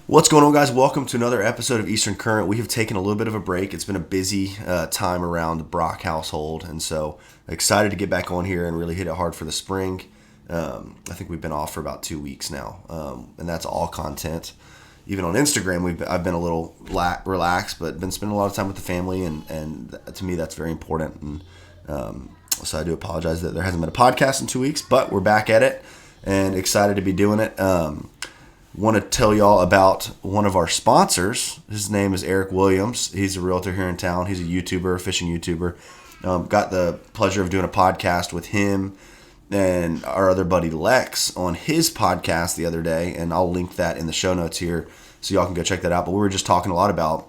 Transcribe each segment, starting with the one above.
What's going on, guys? Welcome to another episode of Eastern Current. We have taken a little bit of a break. It's been a busy time around the Brock household, and so excited to get back on here and really hit it hard for the spring. I think we've been off for about 2 weeks now, and that's all content. Even on Instagram, I've been a little relaxed, but been spending a lot of time with the family, and to me, that's very important. And so I do apologize that there hasn't been a podcast in 2 weeks, but we're back at it and excited to be doing it. Want to tell y'all about one of our sponsors. His name is Eric Williams. He's a realtor here in town. He's a YouTuber, a fishing YouTuber. Got the pleasure of doing a podcast with him and our other buddy Lex on his podcast the other day, and I'll link that in the show notes here so y'all can go check that out. But we were just talking a lot about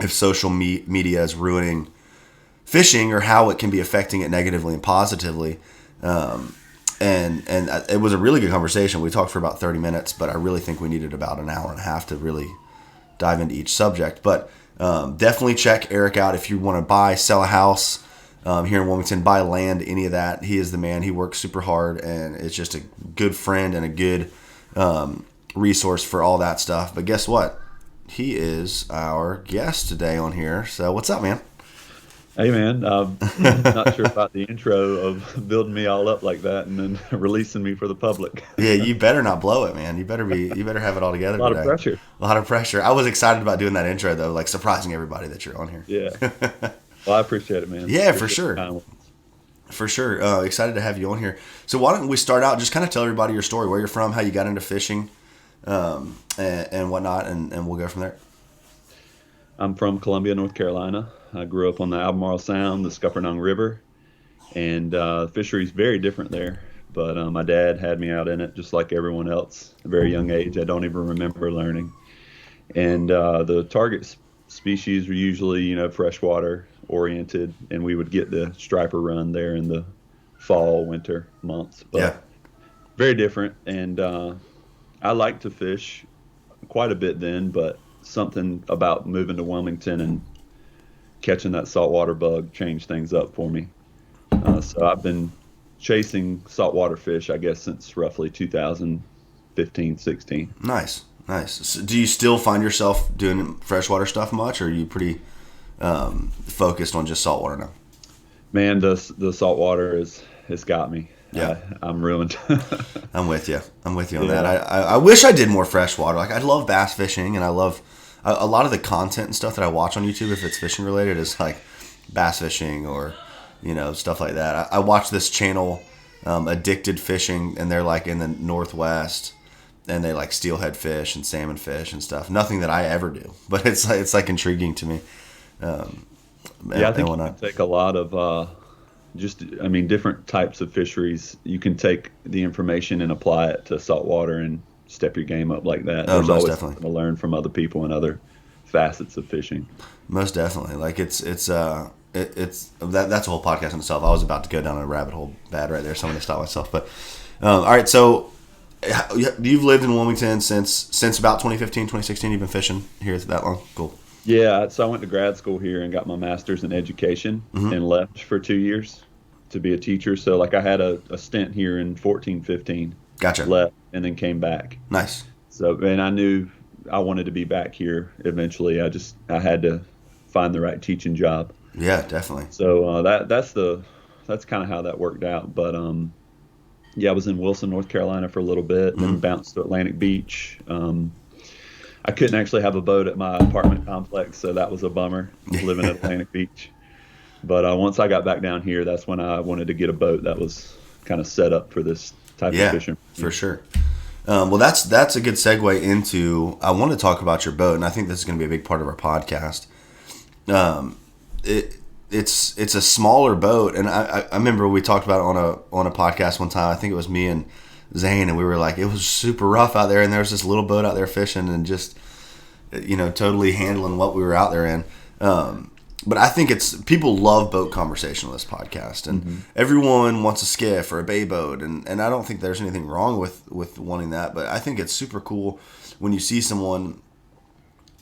if social media is ruining fishing or how it can be affecting it negatively and positively. And it was a really good conversation. We talked for about 30 minutes, but I really think we needed about an hour and a half to really dive into each subject. But definitely check Eric out if you want to buy, sell a house here in Wilmington, buy land, any of that. He is the man. He works super hard, and it's just a good friend and a good resource for all that stuff. But guess what? He is our guest today on here. So what's up, man? Hey man, not sure about the intro of building me all up like that and then releasing me for the public. Yeah, you better not blow it, man. You better have it all together. A lot today. of pressure. A lot of pressure. I was excited about doing that intro though, like surprising everybody that you're on here. Yeah. Well, I appreciate it, man. Yeah, for sure. For sure. Excited to have you on here. So why don't we start out? Just kind of tell everybody your story, where you're from, how you got into fishing, and whatnot, and we'll go from there. I'm from Columbia, North Carolina. I grew up on the Albemarle Sound, the Scuppernong River, and fishery's very different there. But my dad had me out in it just like everyone else at a very young age. I don't even remember learning. And the target species were usually, freshwater oriented, and we would get the striper run there in the fall, winter months. But yeah. Very different. And I liked to fish quite a bit then, but something about moving to Wilmington and catching that saltwater bug changed things up for me. So I've been chasing saltwater fish, I guess, since roughly 2015, 16. Nice. So do you still find yourself doing freshwater stuff much, or are you pretty focused on just saltwater now? Man, the saltwater has got me. Yeah, I'm ruined. I'm with you on that. I wish I did more freshwater. Like, I love bass fishing, and I love a lot of the content and stuff that I watch on YouTube, if it's fishing related, is like bass fishing or stuff like that. I watch this channel, Addicted Fishing, and they're like in the Northwest, and they like steelhead fish and salmon fish and stuff. Nothing that I ever do, but it's like intriguing to me. I think you can take a lot of different types of fisheries. You can take the information and apply it to saltwater and step your game up like that. There's always something to learn from other people and other facets of fishing. Most definitely. Like it's that's a whole podcast in itself. I was about to go down a rabbit hole bad right there, so I'm going to stop myself. But all right, so you've lived in Wilmington since about 2015, 2016. You've been fishing here that long? Cool. Yeah, so I went to grad school here and got my master's in education, and left for 2 years to be a teacher. So like I had a stint here in 14, 15. Gotcha. Left and then came back. Nice. So, and I knew I wanted to be back here eventually. I had to find the right teaching job. Yeah, definitely. So that's kind of how that worked out. But I was in Wilson, North Carolina for a little bit, then bounced to Atlantic Beach. I couldn't actually have a boat at my apartment complex, so that was a bummer, living at Atlantic Beach. But once I got back down here, that's when I wanted to get a boat that was kind of set up for this type of fishing. For sure. Well, that's a good segue into, I want to talk about your boat, and I think this is going to be a big part of our podcast. It's a smaller boat, and I remember we talked about it on a podcast one time. I think it was me and Zane, and we were like, it was super rough out there, and there was this little boat out there fishing and just totally handling what we were out there in. But I think people love boat conversation on this podcast, and everyone wants a skiff or a bay boat, and I don't think there's anything wrong with wanting that, but I think it's super cool when you see someone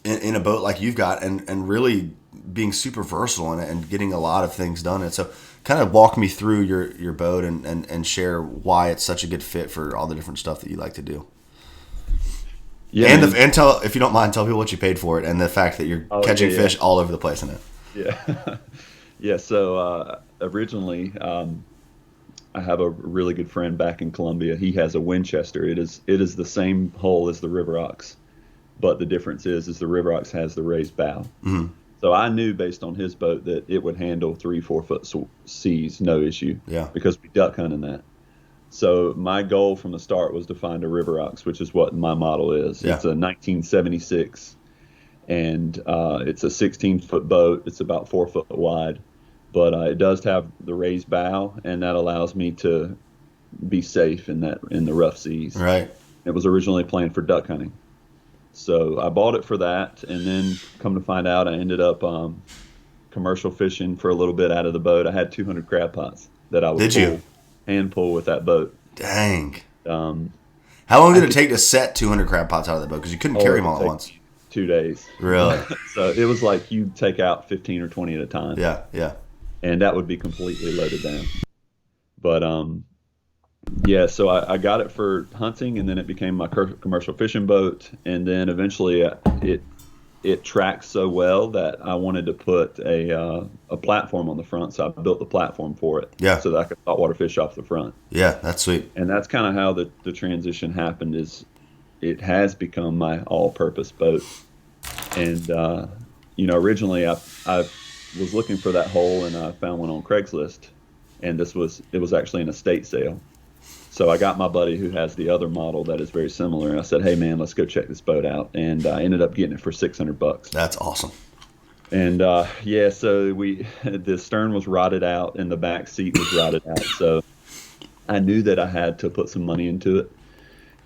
in a boat like you've got and really being super versatile in it and getting a lot of things done. And so kind of walk me through your boat and share why it's such a good fit for all the different stuff that you like to do. Yeah, And man. tell, if you don't mind, tell people what you paid for it, and the fact that you're Oh, catching yeah, fish all over the place in it. yeah, yeah. Yeah. So originally, I have a really good friend back in Colombia. He has a Winchester. It is the same hull as the River Ox, but the difference is the River Ox has the raised bow. Hmm. So I knew based on his boat that it would handle 3, 4 foot seas, no issue, Yeah, because we duck hunt in that. So my goal from the start was to find a River Ox, which is what my model is. yeah, It's a 1976, and it's a 16-foot boat. It's about 4 foot wide, but it does have the raised bow, and that allows me to be safe in the rough seas. right. It was originally planned for duck hunting, so I bought it for that, and then come to find out, I ended up commercial fishing for a little bit out of the boat. I had 200 crab pots that I would Did you? hand pull with that boat. Dang. Um, How long I did it could, take to set 200 crab pots out of the boat? Because you couldn't oh, carry it them would all at take once. 2 days. Really? So it was like you take out 15 or 20 at a time, Yeah, yeah. and that would be completely loaded down. But yeah, so I got it for hunting, and then it became my commercial fishing boat, and then eventually it tracks so well that I wanted to put a platform on the front, so I built the platform for it Yeah, so that I could saltwater fish off the front. yeah. That's sweet. And that's kind of how the transition happened. Is it has become my all-purpose boat. And originally I was looking for that hole, and I found one on Craigslist, and it was actually an estate sale. So I got my buddy who has the other model that is very similar, and I said, "Hey man, let's go check this boat out." And I ended up getting it for $600. That's awesome. And yeah, so the stern was rotted out and the back seat was rotted out. So I knew that I had to put some money into it,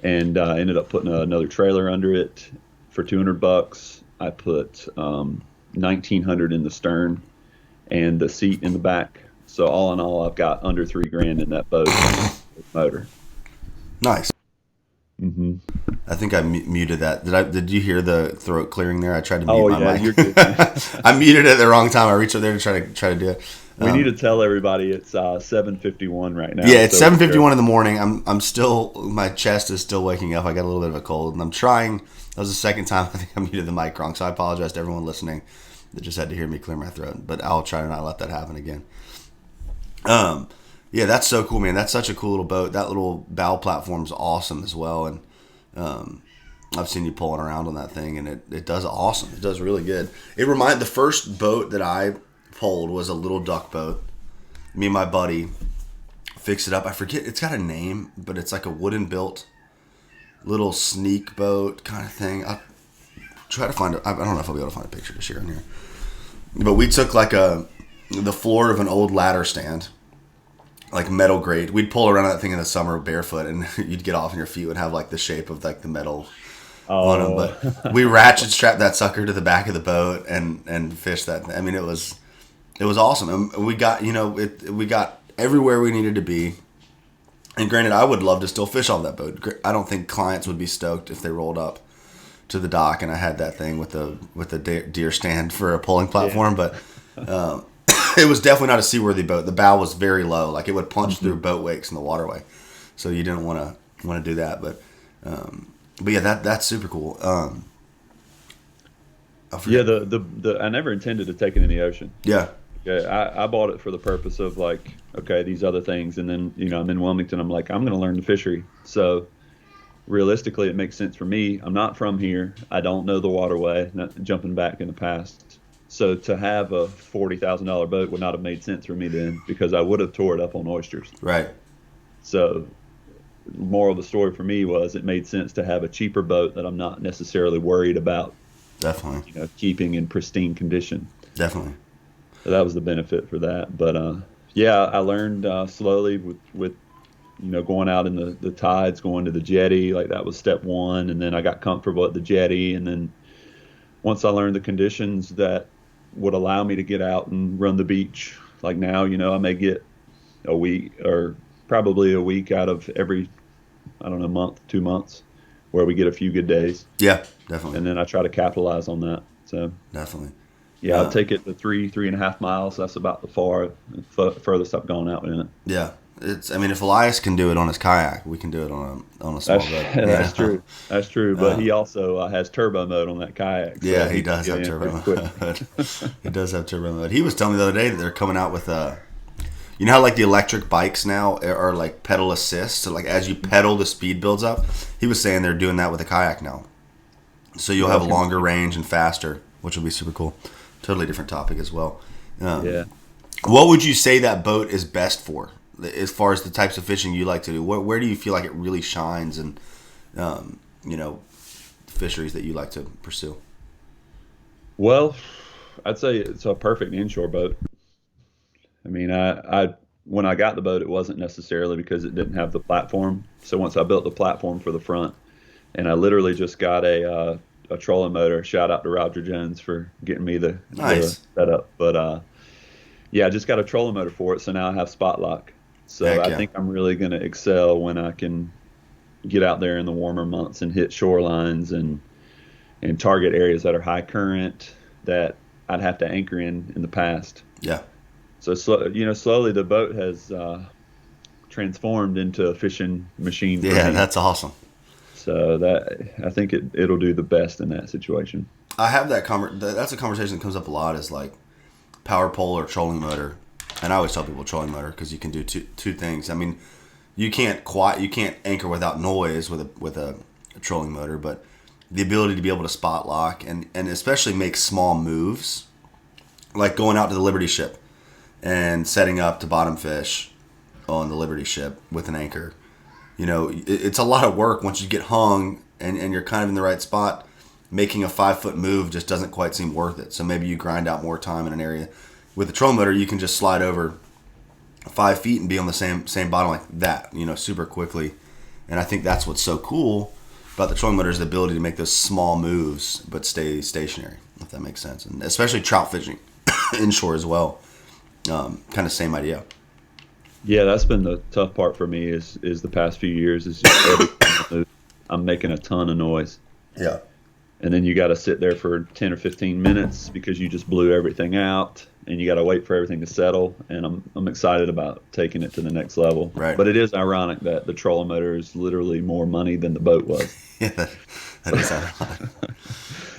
and ended up putting another trailer under it for $200. I put 1,900 in the stern and the seat in the back. So all in all, I've got under 3 grand in that boat motor. Nice. Hmm. I think I muted that. Did you hear the throat clearing there? I tried to mute Oh my yeah, mic. you're good, man. I muted it at the wrong time. I reached up there to try to do it. We need to tell everybody it's 7:51 right now. Yeah, it's So 7:51 in the morning. I'm still, my chest is still waking up. I got a little bit of a cold, and I'm trying. That was the second time I think I muted the mic wrong, so I apologize to everyone listening that just had to hear me clear my throat. But I'll try to not let that happen again. Yeah, that's so cool, man. That's such a cool little boat. That little bow platform's awesome as well, and I've seen you pulling around on that thing, and it does awesome. It does really good. The first boat that I pulled was a little duck boat. Me and my buddy fixed it up. I forget, it's got a name, but it's like a wooden built little sneak boat kind of thing. I'll try to find it. I don't know if I'll be able to find a picture to share in here. But we took like the floor of an old ladder stand, like metal grade. We'd pull around that thing in the summer barefoot, and you'd get off and your feet would have like the shape of like the metal on them. Oh, But we ratchet strapped that sucker to the back of the boat and fished that thing. I mean, it was awesome. And we got, we got everywhere we needed to be. And granted, I would love to still fish on that boat. I don't think clients would be stoked if they rolled up to the dock and I had that thing with the deer stand for a pulling platform. yeah. But it was definitely not a seaworthy boat. The bow was very low, like it would punch Mm-hmm. through boat wakes in the waterway. So you didn't want to do that. But yeah, that's super cool. I Yeah, forget. the I never intended to take it in the ocean. Yeah, Yeah, I bought it for the purpose of like, okay, these other things, and then I'm in Wilmington. I'm like, I'm going to learn the fishery. So realistically, it makes sense for me. I'm not from here. I don't know the waterway. Not jumping back in the past. So to have a $40,000 boat would not have made sense for me then, because I would have tore it up on oysters. right. So moral of the story for me was it made sense to have a cheaper boat that I'm not necessarily worried about, Definitely. keeping in pristine condition. Definitely. So that was the benefit for that. But yeah, I learned slowly with going out in the tides, going to the jetty. Like that was step one, and then I got comfortable at the jetty, and then once I learned the conditions that would allow me to get out and run the beach, like now, I may get a week or probably a week out of every, I don't know, month, 2 months, where we get a few good days, Yeah, definitely. and then I try to capitalize on that. So Definitely. yeah, I'll take it to 3.5 miles. That's about the furthest I've gone out in it. Yeah. I mean, if Elias can do it on his kayak, we can do it on a small That's boat. that's true. That's true. But he Um, also has turbo mode on that kayak, so yeah, he he can does get have in pretty turbo quick. mode. He does have turbo mode. He was telling me the other day that they're coming out with you know how like the electric bikes now are like pedal assist, so like as you pedal, the speed builds up. He was saying they're doing that with a kayak now, so you'll Yeah, have that's a gonna longer be, range and faster, which will be super cool. Totally different topic as well. Um, yeah. what would you say that boat is best for, as far as the types of fishing you like to do? Where do you feel like it really shines, and you know, fisheries that you like to pursue? Well, I'd say it's a perfect inshore boat. I mean, I when I got the boat, it wasn't necessarily because it didn't have the platform. So once I built the platform for the front, and I literally just got a trolling motor. Shout out to Roger Jones for getting me the Nice. setup. But yeah, I just got a trolling motor for it, so now I have spot lock. So Heck I yeah. think I'm really going to excel when I can get out there in the warmer months and hit shorelines and target areas that are high current that I'd have to anchor in the past. Yeah. So slowly the boat has transformed into a fishing machine for Yeah, me. that's awesome. So that I think it'll do the best in that situation. I have that's a conversation that comes up a lot, is like power pole or trolling motor. And I always tell people trolling motor because you can do two things. I mean, you can't anchor without noise with a trolling motor, but the ability to be able to spot lock and especially make small moves, like going out to the Liberty ship and setting up to bottom fish on the Liberty ship with an anchor. You know, it's a lot of work once you get hung and you're kind of in the right spot. Making a 5 foot move just doesn't quite seem worth it. So maybe you grind out more time in an area. With the trolling motor, you can just slide over 5 feet and be on the same bottom like that, you know, super quickly. And I think that's what's so cool about the trolling motor, is the ability to make those small moves but stay stationary, if that makes sense. And especially trout fishing inshore as well. Kind of same idea. Yeah, that's been the tough part for me is the past few years is just every time I move, I'm making a ton of noise. Yeah. And then you got to sit there for 10 or 15 minutes because you just blew everything out and you got to wait for everything to settle. And I'm excited about taking it to the next level. Right. But it is ironic that the trolling motor is literally more money than the boat was. Yeah, that is ironic.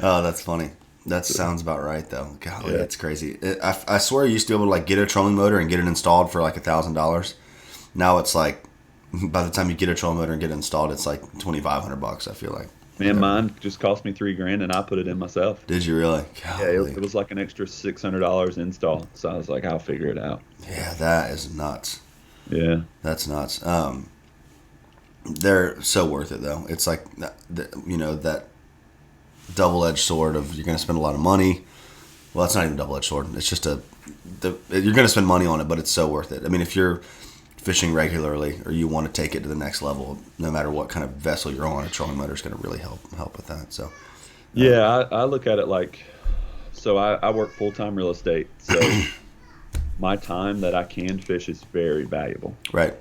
Oh, that's funny. That sounds about right, though. Golly, Yeah. it's crazy. I swear I used to be able to like get a trolling motor and get it installed for like $1,000. Now it's like by the time you get a trolling motor and get it installed, it's like $2,500. I feel like. Man, mine just cost me 3 grand and I put it in myself. Did you really? Yeah, Golly. it was like an extra $600 install. So I was like, I'll figure it out. Yeah, that is nuts. Yeah. That's nuts. They're so worth it though. It's like you know, that double-edged sword of you're going to spend a lot of money. Well, it's not even a double-edged sword. It's just you're going to spend money on it, but it's so worth it. I mean, if you're fishing regularly or you want to take it to the next level, no matter what kind of vessel you're on, a trolling motor is going to really help with that. So, Yeah, I look at it like, so I work full-time real estate. So my time that I can fish is very valuable. right.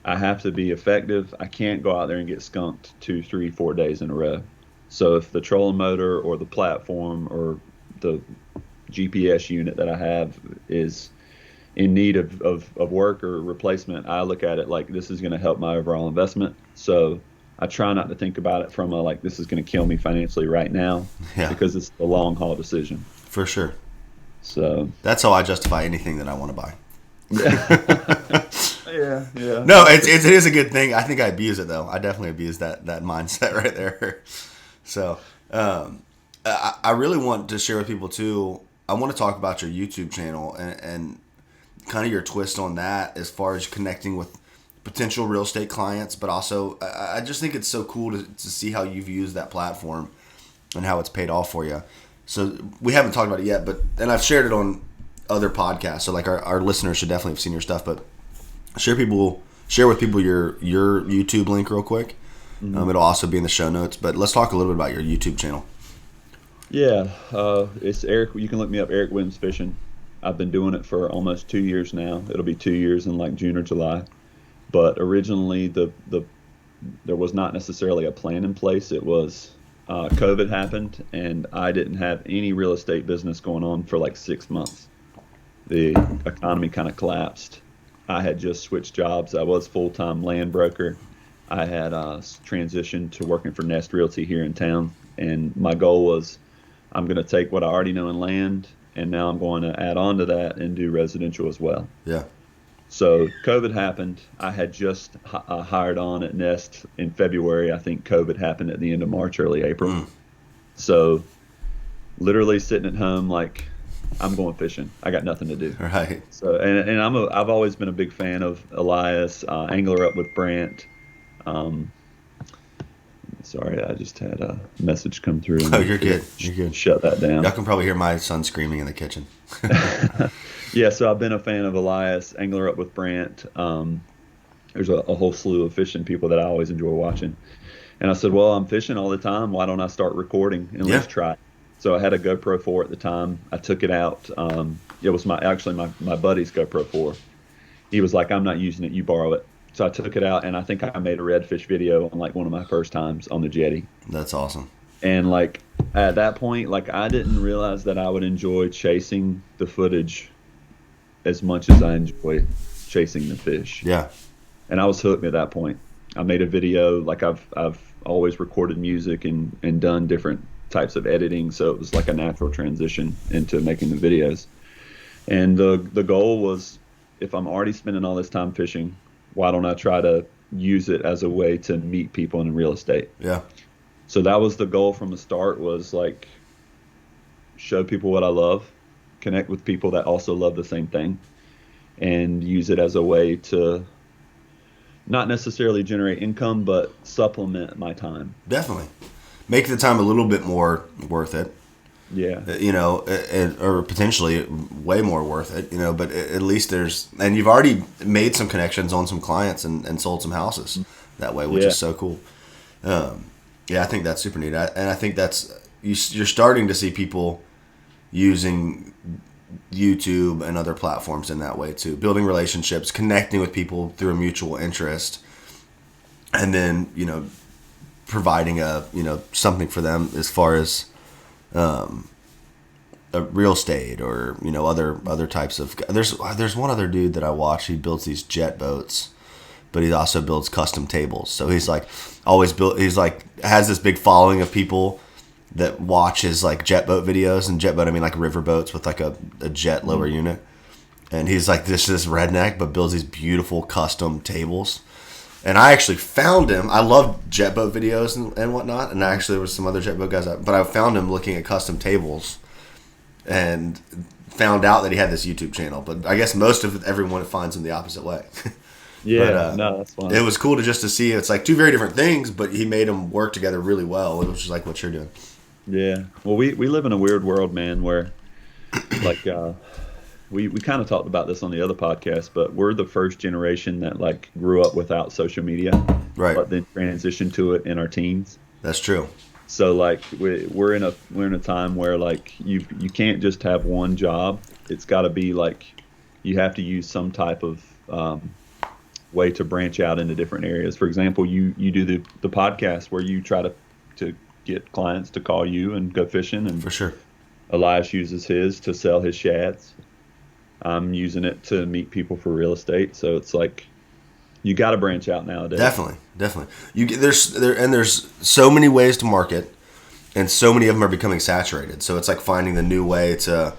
I have to be effective. I can't go out there and get skunked 2, 3, 4 days in a row. So if the trolling motor or the platform or the GPS unit that I have is in need of work or replacement, I look at it like this is going to help my overall investment. So I try not to think about it from a like this is going to kill me financially right now Yeah, because it's a long haul decision. for sure. So That's how I justify anything that I want to buy. yeah, yeah. No, it is a good thing. I think I abuse it though. I definitely abuse that mindset right there. So, I really want to share with people too. I want to talk about your YouTube channel and kind of your twist on that as far as connecting with potential real estate clients, but also I just think it's so cool to see how you've used that platform and how it's paid off for you. So we haven't talked about it yet, and I've shared it on other podcasts. So like our listeners should definitely have seen your stuff, but share with people your YouTube link real quick. It'll also be in the show notes, but let's talk a little bit about your YouTube channel. Yeah, it's Eric. You can look me up, Eric Williams Fishing. I've been doing it for almost 2 years now. It'll be 2 years in like June or July. But originally, there was not necessarily a plan in place. It was COVID happened, and I didn't have any real estate business going on for like 6 months. The economy kind of collapsed, I had just switched jobs. I was full-time land broker. I had transitioned to working for Nest Realty here in town, and my goal was I'm going to take what I already know in land, and now I'm going to add on to that and do residential as well. Yeah. So COVID happened. I had just hired on at Nest in February. I think COVID happened at the end of March, early April. Mm. So literally sitting at home, like, I'm going fishing. I got nothing to do. Right. So and I've always been a big fan of Elias, Angler Up with Brant. Um, Sorry, I just had a message come through. Oh, you're good. You're good. Shut that down. Y'all can probably hear my son screaming in the kitchen. Yeah, so I've been a fan of Elias, Angler Up with Brant. There's a whole slew of fishing people that I always enjoy watching. And I said, well, I'm fishing all the time. Why don't I start recording and let's try it? So I had a GoPro 4 at the time. I took it out. It was my buddy's GoPro 4. He was like, I'm not using it. You borrow it. So I took it out, and I think I made a redfish video on like one of my first times on the jetty. That's awesome. And like at that point, like I didn't realize that I would enjoy chasing the footage as much as I enjoy chasing the fish. Yeah. And I was hooked at that point. I made a video, like I've always recorded music and done different types of editing, so it was like a natural transition into making the videos. And the goal was, if I'm already spending all this time fishing, why don't I try to use it as a way to meet people in real estate? Yeah. So that was the goal from the start, was like show people what I love, connect with people that also love the same thing, and use it as a way to not necessarily generate income, but supplement my time. Definitely. Make the time a little bit more worth it. Yeah. You know, or potentially way more worth it, you know, but at least and you've already made some connections on some clients and sold some houses that way, which is so cool. Yeah, I think that's super neat. And I think you're starting to see people using YouTube and other platforms in that way too, building relationships, connecting with people through a mutual interest, and then, you know, providing something for them as far as a real estate or, you know, other types of. There's one other dude that I watch. He builds these jet boats, but he also builds custom tables. So he's like he's like has this big following of people that watch his like jet boat videos, and jet boat I mean like river boats with like a jet lower unit. And he's like this redneck, but builds these beautiful custom tables. And I actually found him. I love jet boat videos and whatnot. And actually, there was some other jet boat guys, but I found him looking at custom tables, and found out that he had this YouTube channel. But I guess most of everyone finds him the opposite way. Yeah, but, no, that's fun. It was cool to see. It's like two very different things, but he made them work together really well. It was just like what you're doing. Yeah. Well, we live in a weird world, man, where like we kind of talked about this on the other podcast, but we're the first generation that like grew up without social media, Right? but then transitioned to it in our teens. That's true. So like we're in a time where like you can't just have one job. It's got to be like you have to use some type of way to branch out into different areas. For example, you do the podcast where you try to get clients to call you and go fishing, and For sure. Elias uses his to sell his shads. I'm using it to meet people for real estate. So it's like you got to branch out nowadays. Definitely. There's so many ways to market, and so many of them are becoming saturated. So it's like finding the new way to,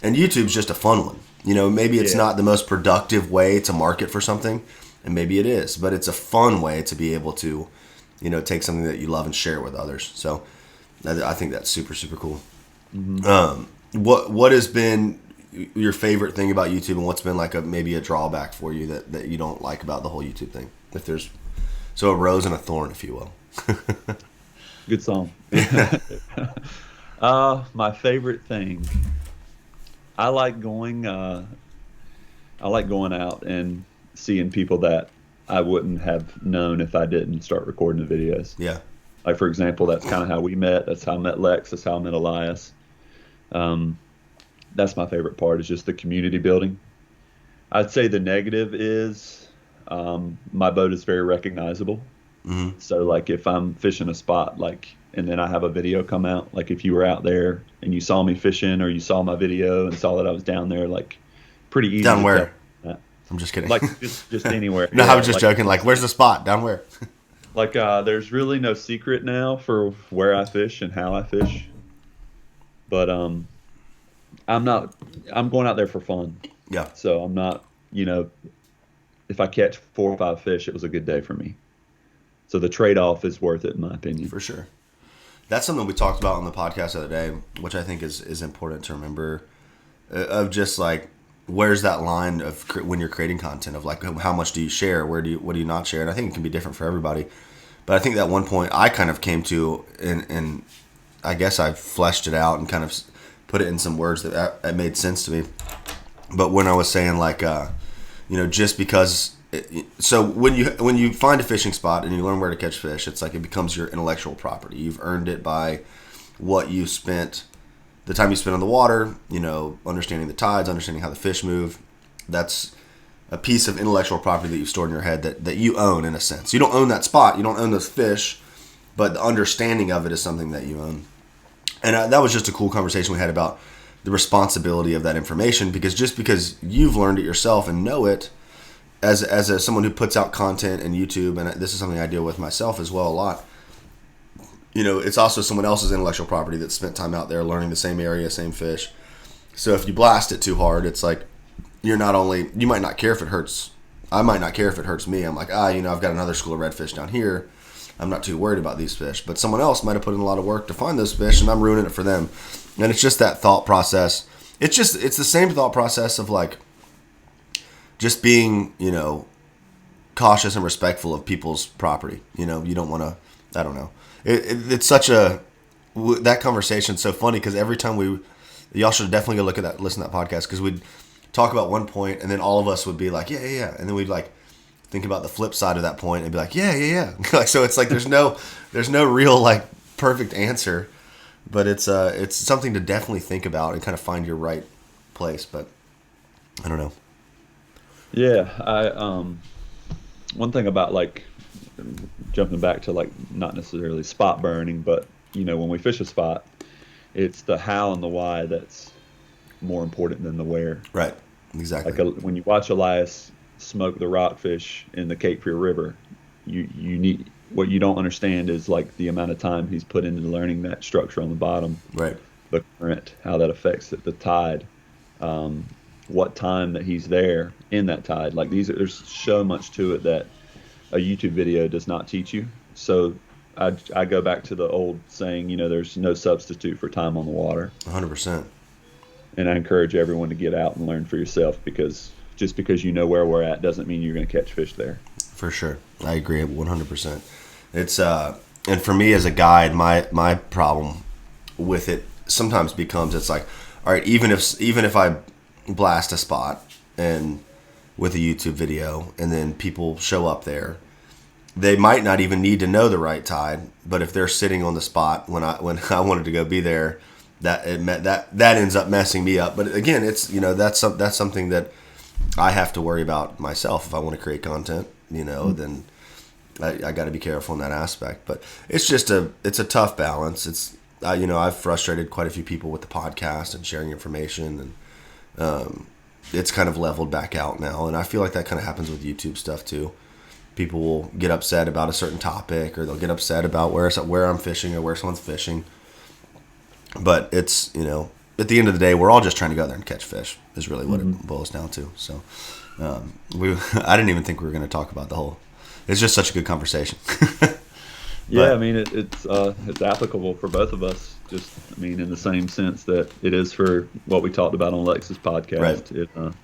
and YouTube's just a fun one. You know, maybe it's not the most productive way to market for something, and maybe it is, but it's a fun way to be able to, you know, take something that you love and share it with others. So I think that's super, super cool. Mm-hmm. What has been your favorite thing about YouTube, and what's been like maybe a drawback for you that you don't like about the whole YouTube thing? If there's a rose and a thorn, if you will. Good song. My favorite thing. I like going out and seeing people that I wouldn't have known if I didn't start recording the videos. Yeah. Like, for example, that's kind of how we met. That's how I met Lex. That's how I met Elias. That's my favorite part, is just the community building. I'd say the negative is my boat is very recognizable. Mm-hmm. So, like, if I'm fishing a spot, like, and then I have a video come out, like if you were out there and you saw me fishing, or you saw my video and saw that I was down there, like, pretty easy. Down where? I'm just kidding. Like just anywhere. No, I Yeah, was just joking. Like, where's the spot? Down where? there's really no secret now for where I fish and how I fish. But I'm not. I'm going out there for fun. Yeah, So I'm not. If I catch 4 or 5 fish, it was a good day for me. So the trade-off is worth it, in my opinion. for sure. That's something we talked about on the podcast the other day, which I think is important to remember. Of just like, where's that line of when you're creating content of like, how much do you share? What do you not share? And I think it can be different for everybody. But I think that one point I kind of came to, and I guess I fleshed it out and kind of put it in some words that made sense to me. But when I was saying like, just because, so when you find a fishing spot and you learn where to catch fish, it's like it becomes your intellectual property. You've earned it by what you spent, the time you spent on the water, understanding the tides, understanding how the fish move. That's a piece of intellectual property that you've stored in your head that you own, in a sense. You don't own that spot, you don't own those fish, but the understanding of it is something that you own. And that was just a cool conversation we had about the responsibility of that information, because just because you've learned it yourself and know it, as someone who puts out content in YouTube, and this is something I deal with myself as well a lot, it's also someone else's intellectual property that spent time out there learning the same area, same fish. So if you blast it too hard, it's like you might not care if it hurts. I might not care if it hurts me. I'm like, I've got another school of redfish down here. I'm not too worried about these fish. But someone else might have put in a lot of work to find those fish, and I'm ruining it for them. And it's just that thought process. It's the same thought process of like just being, cautious and respectful of people's property. You don't want to, I don't know. It's such that conversation's so funny, because every time y'all should definitely go listen to that podcast, because we'd talk about one point and then all of us would be like, yeah. And then we'd like think about the flip side of that point and be like, yeah. Like, so it's like, there's no real like perfect answer, but it's something to definitely think about and kind of find your right place. But I don't know. Yeah, one thing about like jumping back to like not necessarily spot burning, but when we fish a spot, it's the how and the why that's more important than the where. Right. Exactly. Like when you watch Elias smoke the rockfish in the Cape Fear River, you need, what you don't understand is like the amount of time he's put into learning that structure on the bottom. Right. The current, how that affects it, the tide, what time that he's there in that tide. Like there's so much to it that a YouTube video does not teach you. So I go back to the old saying, there's no substitute for time on the water. 100%. And I encourage everyone to get out and learn for yourself, because just because you know where we're at doesn't mean you're going to catch fish there. For sure. I agree 100%. It's and for me as a guide, my problem with it sometimes becomes, it's like, all right, even if I blast a spot and with a YouTube video and then people show up there, they might not even need to know the right tide, but if they're sitting on the spot when I wanted to go be there, that ends up messing me up. But again, it's that's something that I have to worry about myself if I want to create content. Then I got to be careful in that aspect. But it's a tough balance. It's I've frustrated quite a few people with the podcast and sharing information, and it's kind of leveled back out now. And I feel like that kind of happens with YouTube stuff too. People will get upset about a certain topic, or they'll get upset about where I'm fishing or where someone's fishing. But it's, at the end of the day, we're all just trying to go there and catch fish is really what it boils down to. So I didn't even think we were going to talk about the whole. It's just such a good conversation. Yeah, I mean, it's applicable for both of us. Just, in the same sense that it is for what we talked about on Lex's podcast. Right.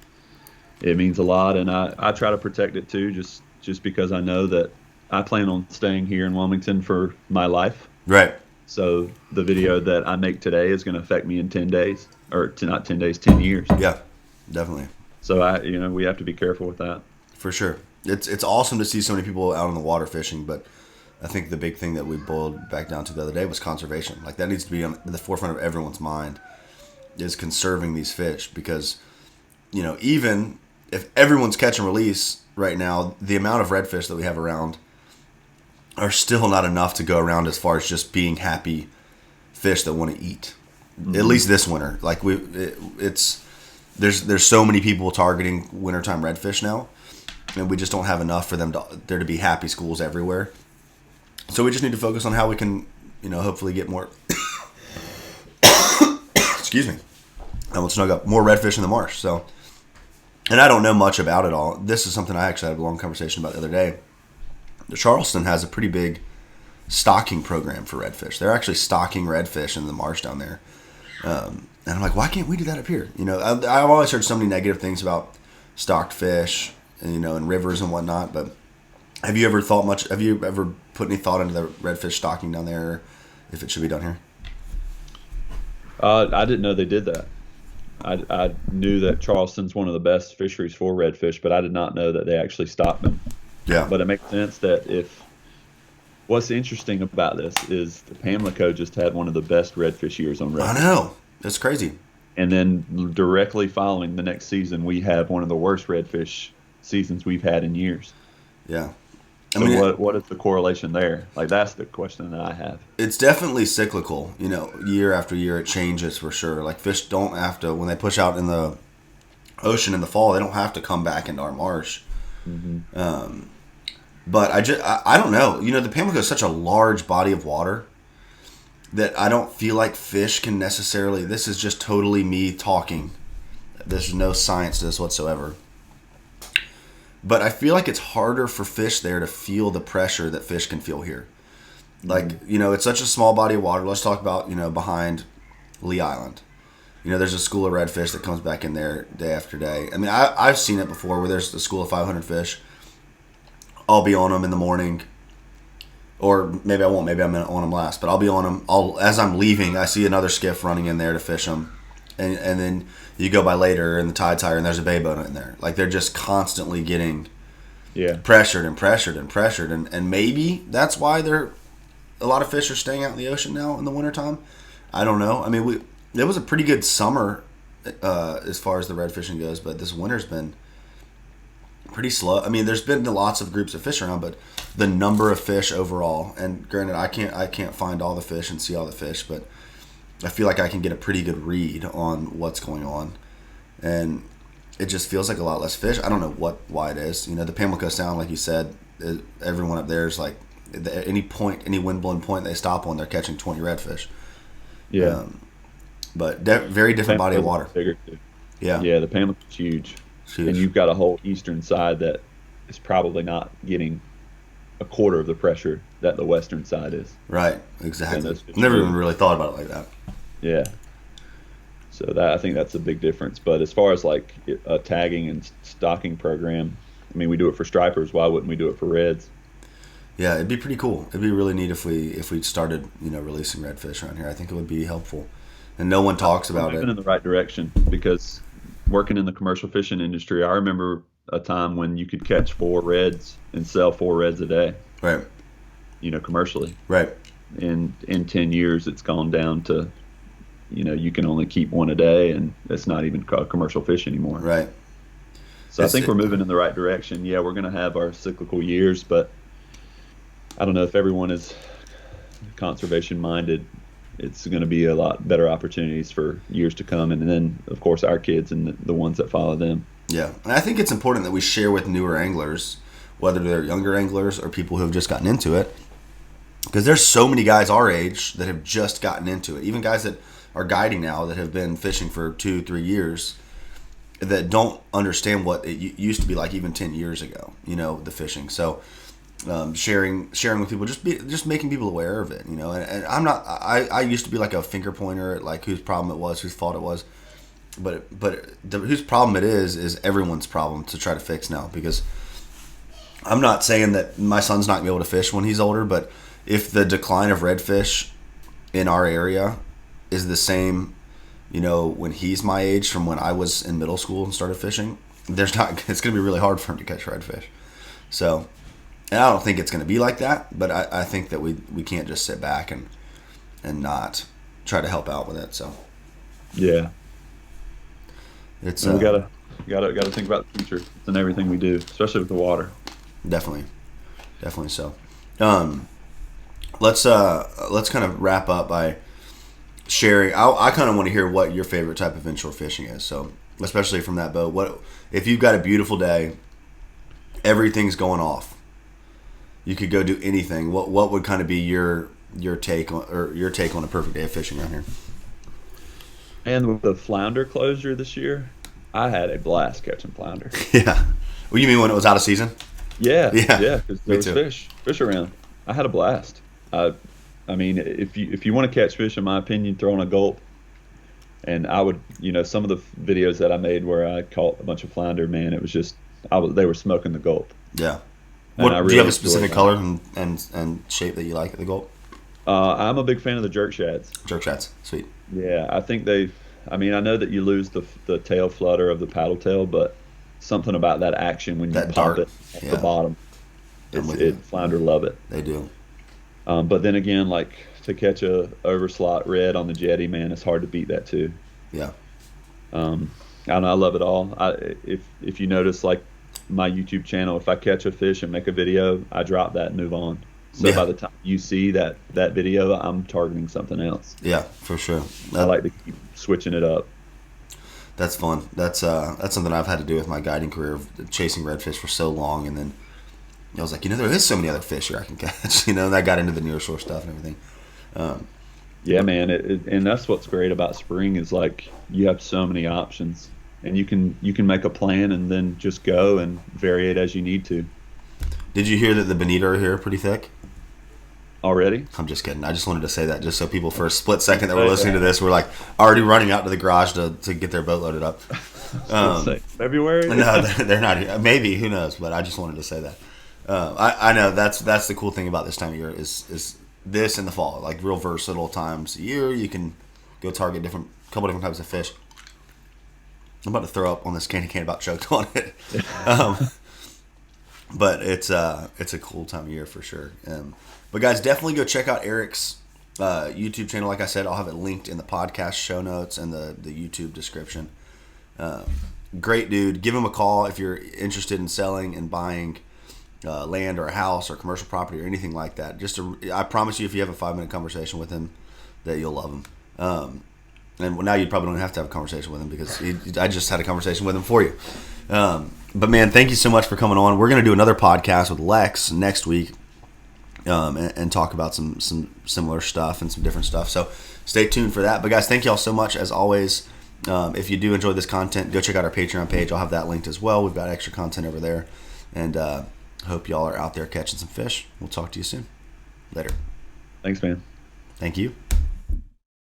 It means a lot, and I try to protect it too, just because I know that I plan on staying here in Wilmington for my life. Right. So the video that I make today is going to affect me in 10 days, or not 10 days, 10 years. Yeah, definitely. So we have to be careful with that. For sure. It's awesome to see so many people out on the water fishing, but I think the big thing that we boiled back down to the other day was conservation. Like, that needs to be on the forefront of everyone's mind, is conserving these fish, because, even if everyone's catch and release right now, the amount of redfish that we have around are still not enough to go around as far as just being happy fish that want to eat. At least this winter. Like, it's there's so many people targeting wintertime redfish now, and we just don't have enough for there to be happy schools everywhere. So we just need to focus on how we can, hopefully get more. Excuse me. I will snug up more redfish in the marsh. So, and I don't know much about it all. This is something I actually had a long conversation about the other day. Charleston has a pretty big stocking program for redfish. They're actually stocking redfish in the marsh down there. And I'm like, why can't we do that up here? I've always heard so many negative things about stocked fish, and rivers and whatnot. But have you ever put any thought into the redfish stocking down there, or if it should be done here? I didn't know they did that. I knew that Charleston's one of the best fisheries for redfish, but I did not know that they actually stock them. Yeah. But it makes sense that what's interesting about this is the Pamlico just had one of the best redfish years on redfish. I know. That's crazy. And then directly following the next season, we have one of the worst redfish seasons we've had in years. Yeah. What is the correlation there? Like, that's the question that I have. It's definitely cyclical. Year after year it changes for sure. Like, fish don't have to, when they push out in the ocean in the fall, they don't have to come back into our marsh. Mm-hmm. But I don't know. The Pamlico is such a large body of water that I don't feel like fish can necessarily, this is just totally me talking. There's no science to this whatsoever. But I feel like it's harder for fish there to feel the pressure that fish can feel here. Like, it's such a small body of water. Let's talk about, behind Lee Island. There's a school of redfish that comes back in there day after day. I mean, I've seen it before where there's a school of 500 fish. I'll be on them in the morning. Or maybe I won't. Maybe I'm on them last. But I'll be on them. As I'm leaving, I see another skiff running in there to fish them. And then you go by later and the tide's higher and there's a bay boat in there. Like, they're just constantly getting pressured. And maybe that's why a lot of fish are staying out in the ocean now in the wintertime. I don't know. I mean, it was a pretty good summer as far as the red fishing goes, but this winter's been pretty slow. I mean, there's been lots of groups of fish around, but the number of fish overall, and granted, I can't find all the fish and see all the fish, but I feel like I can get a pretty good read on what's going on, and it just feels like a lot less fish. I don't know why it is. The Pamlico Sound, like you said, everyone up there is like, any wind blowing point they stop on, they're catching 20 redfish. Yeah. But very different body of water. Bigger too. Yeah. Yeah, the Pamlico's huge. Huge. And you've got a whole eastern side that is probably not getting a quarter of the pressure that the western side is. Right, exactly. Never even really thought about it like that. Yeah. So I think that's a big difference. But as far as like a tagging and stocking program, I mean, we do it for stripers. Why wouldn't we do it for reds? Yeah, it'd be pretty cool. It'd be really neat if we started, releasing redfish around here. I think it would be helpful. And no one talks about it. Moving in the right direction, because working in the commercial fishing industry, I remember a time when you could catch 4 reds and sell 4 reds a day. Right. Commercially. Right. In 10 years, it's gone down to, you can only keep 1 a day, and it's not even called commercial fish anymore. Right. So I think we're moving in the right direction. Yeah, we're going to have our cyclical years, but I don't know if everyone is conservation minded. It's going to be a lot better opportunities for years to come, and then of course our kids and the ones that follow them. Yeah, and I think it's important that we share with newer anglers, whether they're younger anglers or people who have just gotten into it, because there's so many guys our age that have just gotten into it. Even guys that are guiding now that have been fishing for 2-3 years that don't understand what it used to be like even 10 years ago. The fishing. So. Sharing with people, just making people aware of it, and I'm not. I used to be like a finger pointer at like whose problem it was, whose fault it was, but whose problem it is everyone's problem to try to fix now. Because I'm not saying that my son's not gonna be able to fish when he's older, but if the decline of redfish in our area is the same, when he's my age from when I was in middle school and started fishing, it's gonna be really hard for him to catch redfish. So. And I don't think it's going to be like that, but I think that we can't just sit back and not try to help out with it. So yeah, it's we gotta think about the future in everything we do, especially with the water. Definitely so. Let's kind of wrap up by sharing. I kind of want to hear what your favorite type of inshore fishing is. So especially from that boat. What if you've got a beautiful day, everything's going off, you could go do anything. What would kind of be your take on a perfect day of fishing around here? And with the flounder closure this year, I had a blast catching flounder. Yeah. What do you mean when it was out of season? Yeah, Yeah. yeah, because there Me was too. fish around. I had a blast. I mean, if you want to catch fish, in my opinion, throw on a gulp. And I would, some of the videos that I made where I caught a bunch of flounder, man, it was just, they were smoking the gulp. Yeah. And I Do you have really a enjoyed specific that. color and shape that you like at the Gulp? I'm a big fan of the jerk shads. Jerk shots. Sweet. Yeah, I think I mean, I know that you lose the tail flutter of the paddle tail, but something about that action when you That pop dart. it off the Yeah. bottom, I'm with you. flounder love it. They do. But then again, like to catch a overslot red on the jetty, man, it's hard to beat that too. Yeah. Um, I love it all. If you notice, like my YouTube channel, if I catch a fish and make a video, I drop that and move on. So Yeah. by the time you see that video, I'm targeting something else. Yeah, for sure. I like to keep switching it up. That's fun. That's something I've had to do with my guiding career of chasing redfish for so long, and then I was like, there is so many other fish here I can catch, and I got into the nearshore stuff and everything. Um, Yeah, man, and that's what's great about spring is like you have so many options, and you can make a plan and then just go and vary it as you need to. did you hear that the bonita are here pretty thick? Already? I'm just kidding. I just wanted to say that just so people for a split second that were listening to this were like already running out to the garage to get their boat loaded up. Let's say February? No, they're not here. Maybe, who knows? But I just wanted to say that. I know that's the cool thing about this time of year is this in the fall, like real versatile times a year. You can go target couple different types of fish. I'm about to throw up on this candy cane about choked on it. Um, but it's a cool time of year for sure. But guys, definitely go check out Eric's YouTube channel. Like I said, I'll have it linked in the podcast show notes and the YouTube description. Great dude. Give him a call if you're interested in selling and buying land or a house or commercial property or anything like that. I promise you, if you have a 5-minute conversation with him, that you'll love him. And now you probably don't have to have a conversation with him because I just had a conversation with him for you. But man, thank you so much for coming on. We're going to do another podcast with Lex next week and talk about some similar stuff and some different stuff. So stay tuned for that. But guys, thank you all so much as always. If you do enjoy this content, go check out our Patreon page. I'll have that linked as well. We've got extra content over there. And hope y'all are out there catching some fish. We'll talk to you soon. Later. Thanks, man. Thank you.